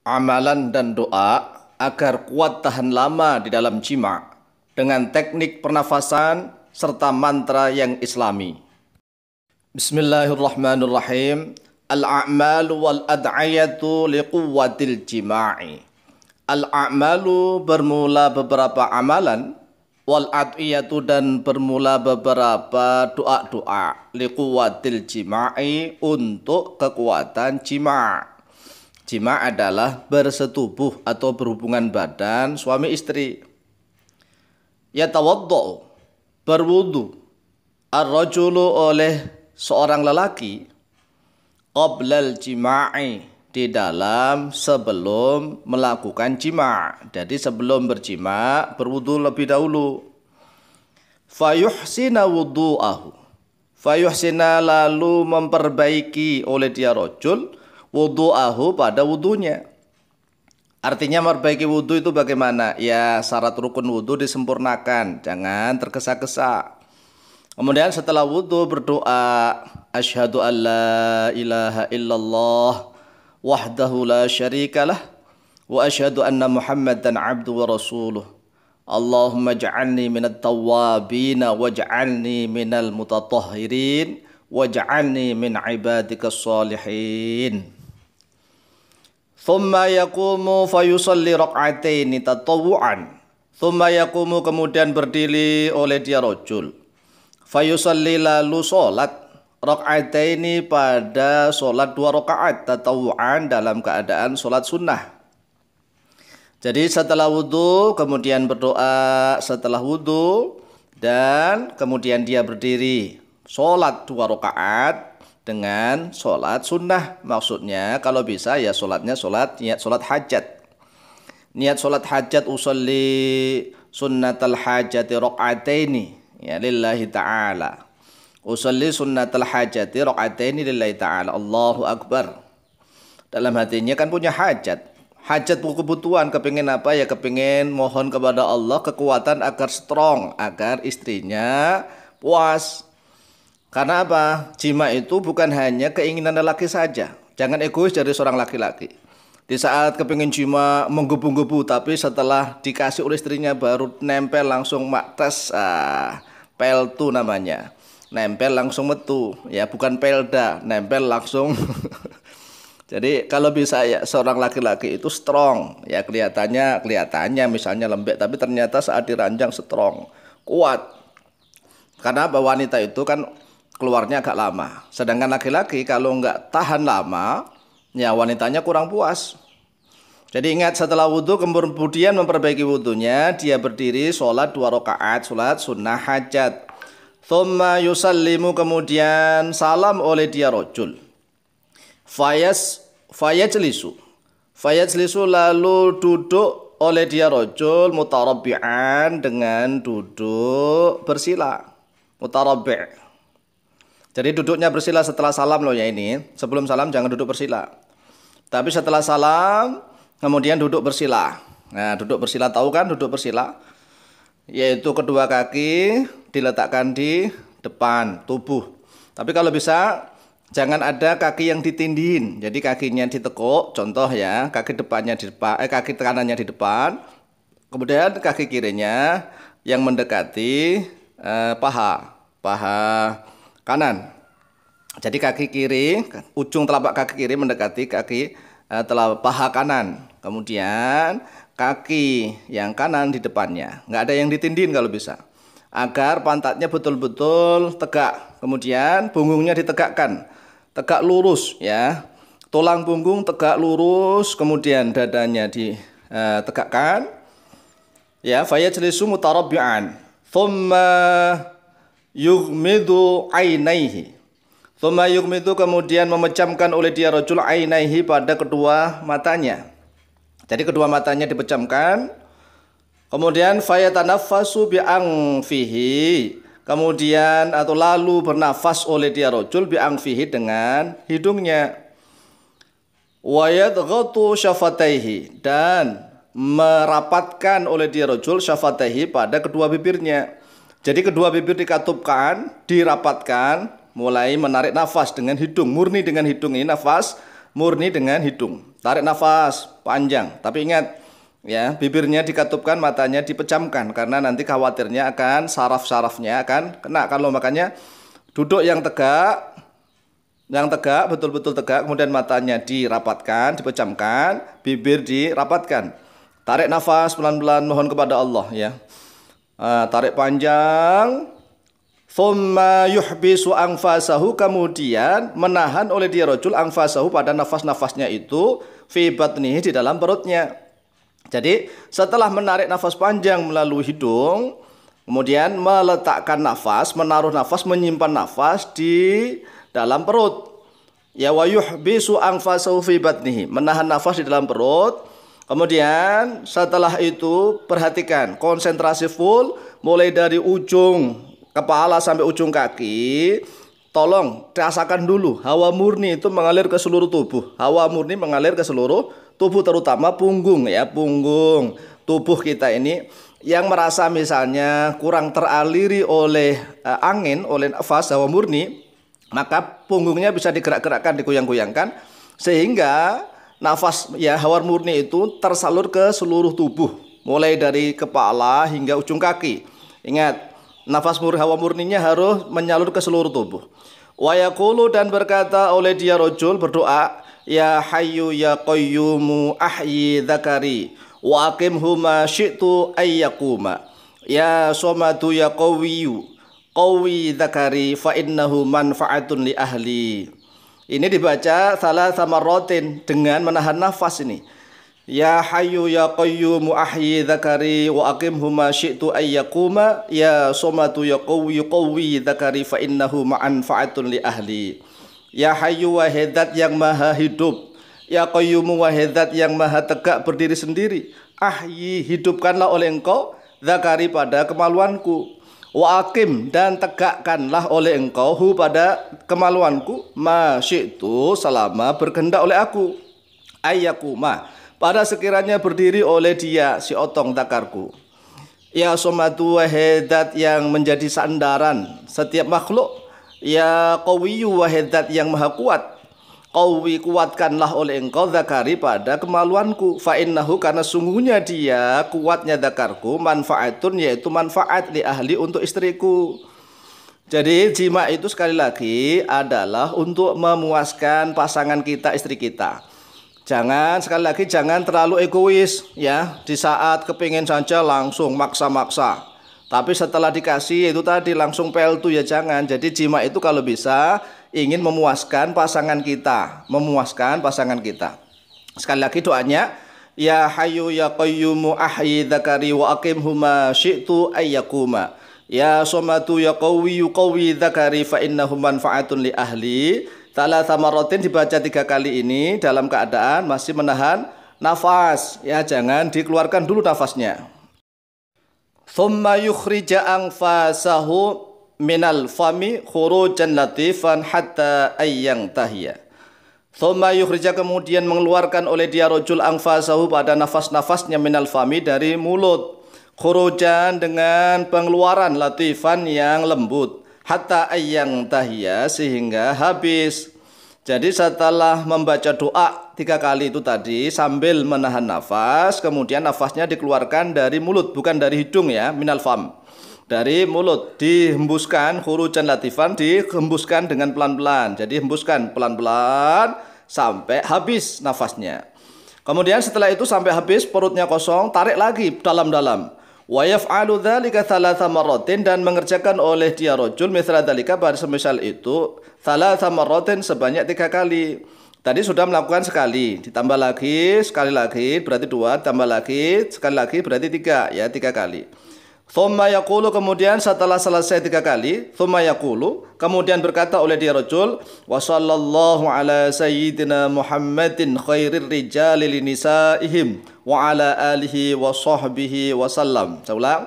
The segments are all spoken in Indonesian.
amalan dan doa agar kuat tahan lama di dalam jima dengan teknik pernafasan serta mantra yang islami. Bismillahirrahmanirrahim. Al-a'malu wal ad'ayatu liquwwatil jima'i. Al-a'malu bermula beberapa amalan, wal ad'iyatu dan bermula beberapa doa-doa, liquwwatil jima'i untuk kekuatan jima'. Jima' adalah bersetubuh atau berhubungan badan suami istri. Yatawaddu, berwudu, ar-rajulu oleh seorang lelaki, qoblal jima'i, di dalam sebelum melakukan jima'. Jadi sebelum berjima' berwudu lebih dahulu. Fayuhsina wudu'ahu, fayuhsina lalu memperbaiki oleh dia rajul wudu'ahu pada wudunya. Artinya memperbaiki wudu itu bagaimana? Ya, syarat rukun wudu disempurnakan, jangan tergesa-gesa. Kemudian setelah wudu berdoa, asyhadu an la ilaha illallah wahdahu la syarikalah wa asyhadu anna Muhammadan abdu wa rasuluh. Allahumma ja'alni minat tawwabina waj'alni minal mutatahhirin waj'alni min ibadikas salihin. Thumma yaqumu fayusalli rak'ataini tatawwu'an. Thumma yaqumu, kemudian berdiri oleh dia rajul. Fayusalli, lalu solat rak'ataini, pada solat 2 rakaat tatawwu'an, dalam keadaan solat sunnah. Jadi setelah wudu kemudian berdoa, setelah wudu dan kemudian dia berdiri solat 2 rakaat dengan solat sunnah. Maksudnya kalau bisa ya solatnya niat solat hajat. Niat solat hajat, usolli sunnatal hajati rakaataini, ya lillahi ta'ala. Usolli sunnatal hajati rakaataini lillahi ta'ala. Allahu akbar. Dalam hatinya kan punya hajat. Hajat kebutuhan, kepingin apa ya? Kepingin mohon kepada Allah kekuatan agar strong, agar istrinya puas. Karena apa? Jima itu bukan hanya keinginan lelaki saja. Jangan egois dari seorang laki-laki. Di saat kepingin jima menggebu-gebu, tapi setelah dikasih oleh istrinya baru nempel langsung maktes. Peltu namanya. Nempel langsung metu. Ya, bukan pelda, nempel langsung. Jadi kalau bisa ya seorang laki-laki itu strong. Ya kelihatannya misalnya lembek, tapi ternyata saat diranjang strong, kuat. Karena apa? Wanita itu kan keluarnya agak lama. Sedangkan laki-laki kalau nggak tahan lama, ya wanitanya kurang puas. Jadi ingat, setelah wudhu kemudian memperbaiki wudhunya, dia berdiri sholat 2 rakaat, sholat sunnah hajat. Thumma yusallimu, kemudian salam oleh dia rajul. Fayajlisu, lalu duduk oleh dia rajul, mutarabbi'an, dengan duduk bersila. Mutarabbi'. Jadi duduknya bersila setelah salam loh ya ini. Sebelum salam jangan duduk bersila. Tapi setelah salam kemudian duduk bersila. Nah, duduk bersila, tahu kan duduk bersila? Yaitu kedua kaki diletakkan di depan tubuh. Tapi kalau bisa jangan ada kaki yang ditindihin. Jadi kakinya ditekuk, contoh ya, kaki depannya di depan, kaki kanannya di depan. Kemudian kaki kirinya yang mendekati paha kanan. Jadi kaki kiri, ujung telapak kaki kiri mendekati kaki paha kanan. Kemudian kaki yang kanan di depannya. Nggak ada yang ditindihin kalau bisa. Agar pantatnya betul-betul tegak. Kemudian punggungnya ditegakkan. Tegak lurus ya. Tulang punggung tegak lurus, kemudian dadanya ditegakkan. Ya, fayajlisu mutarabbi'an. Thumma yughmidu ainaihi. Thumma yughmidu, kemudian memejamkan oleh dia rajul ainaihi, pada kedua matanya. Jadi kedua matanya dipejamkan. Kemudian fayatanaffasu bi'anfihi. Kemudian atau lalu bernafas oleh dia rajul bi'anfihi, dengan hidungnya. Wa yadghatu syafataihi, dan merapatkan oleh dia rajul syafataihi, pada kedua bibirnya. Jadi kedua bibir dikatupkan, dirapatkan, mulai menarik nafas dengan hidung, murni dengan hidung ini nafas, murni dengan hidung. Tarik nafas panjang, tapi ingat ya, bibirnya dikatupkan, matanya dipejamkan karena nanti khawatirnya akan saraf-sarafnya akan kena. Kalau makanya duduk yang tegak, betul-betul tegak, kemudian matanya dirapatkan, dipejamkan, bibir dirapatkan. Tarik nafas pelan-pelan, mohon kepada Allah ya. Tarik panjang. Thumma yuhbisu anfasahu, kemudian menahan oleh dia rajul anfasahu pada nafas-nafasnya itu fi batnihi, di dalam perutnya. Jadi setelah menarik nafas panjang melalui hidung, kemudian meletakkan nafas, menaruh nafas, menyimpan nafas di dalam perut. Ya, wa yuhbisu anfasahu fi batnihi, menahan nafas di dalam perut. Kemudian setelah itu perhatikan, konsentrasi full mulai dari ujung kepala sampai ujung kaki. Tolong rasakan dulu hawa murni itu mengalir ke seluruh tubuh. Hawa murni mengalir ke seluruh tubuh, terutama punggung ya, punggung tubuh kita ini yang merasa misalnya kurang teraliri oleh angin, oleh nafas hawa murni, maka punggungnya bisa digerak-gerakkan, digoyang-goyangkan, sehingga nafas ya hawa murni itu tersalur ke seluruh tubuh, mulai dari kepala hingga ujung kaki. Ingat, nafas hawa murninya harus menyalur ke seluruh tubuh. Wa yaqulu, dan berkata oleh dia rajul, berdoa, ya hayyu ya qayyumu ahyi dzakari wa aqimhu ma syi'tu ayyakuma, ya somadu ya qawiyyu qawi dzakari fa innahu manfaatun li ahli. Ini dibaca salasah marratin dengan menahan nafas ini. Ya hayyu ya qayyumu ahyi dzakari wa aqimhu ma syi'tu ayyakuma, ya somatu ya qawi dzakari fa innahu manfaatun li ahli. Ya hayyu wahidat yang maha hidup, ya qayyumu wahidat yang maha tegak berdiri sendiri, ahyi hidupkanlah oleh engkau, dzakari pada kemaluanku, wa aqim dan tegakkanlah oleh engkau hu pada kemaluanku, ma syi'tu selama berkehendak oleh aku, ayyakuma pada sekiranya berdiri oleh dia si otong takarku. Ya somatu wahidat yang menjadi sandaran setiap makhluk, ya qawiyu wahidat yang maha kuat, qawi kuatkanlah oleh engkau dzakari pada kemaluanku, fa innahu karena sungguhnya dia kuatnya dzakarku, manfaatun yaitu manfaat li ahli untuk istriku. Jadi jima itu sekali lagi adalah untuk memuaskan pasangan kita, istri kita. Jangan, sekali lagi jangan terlalu egois ya, di saat kepingin saja langsung maksa-maksa, tapi setelah dikasih itu tadi langsung peltu ya, jangan. Jadi jima itu kalau bisa ingin memuaskan pasangan kita, Sekali lagi doanya, ya hayyu ya qayyumu ahyi dzakari wa aqimhu ma syi'tu ayyakuma, ya somatu ya qawi dzakari fa innahu manfaatun li ahli. Salasah marratin dibaca 3 kali ini dalam keadaan masih menahan nafas ya, jangan dikeluarkan dulu nafasnya. Thumma yukhrija anfasahu minal fami khurujan latifan hatta ayyang tahiyya. Thumma yukhrija, kemudian mengeluarkan oleh dia rajul anfasahu pada nafas-nafasnya minal fami dari mulut, khurujan dengan pengeluaran latifan yang lembut, hatta ayyang tahiyya sehingga habis. Jadi setelah membaca doa 3 kali itu tadi sambil menahan nafas, kemudian nafasnya dikeluarkan dari mulut, bukan dari hidung ya, minal fam, dari mulut dihembuskan, khurujan latifan dihembuskan dengan pelan-pelan. Jadi hembuskan pelan-pelan sampai habis nafasnya. Kemudian setelah itu sampai habis, perutnya kosong, tarik lagi dalam-dalam. Wa yaf'alu dzalika salasah marratin, dan mengerjakan oleh dia rajul mithla dzalika pada semisal itu salasah marratin sebanyak 3 kali. Tadi sudah melakukan sekali, ditambah lagi sekali lagi berarti 2, tambah lagi sekali lagi berarti 3 ya, 3 kali. Thumma yaqulu, kemudian setelah selesai 3 kali, thumma yaqulu, kemudian berkata oleh dia rajul, wa sallallahu ala sayyidina Muhammadin khairir rijali linisaihim wa ala alihi wa sahbihi wa sallam. Saya ulang,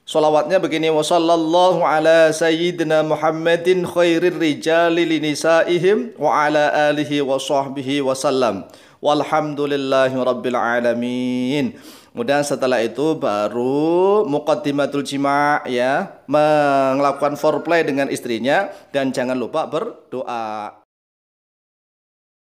sholawatnya begini, wa sallallahu ala sayyidina Muhammadin khairir rijali linisaihim wa ala alihi wa sahbihi wa sallam, walhamdulillahi rabbil alamin. Kemudian setelah itu baru muqaddimatul jima' ya, melakukan foreplay dengan istrinya, dan jangan lupa berdoa.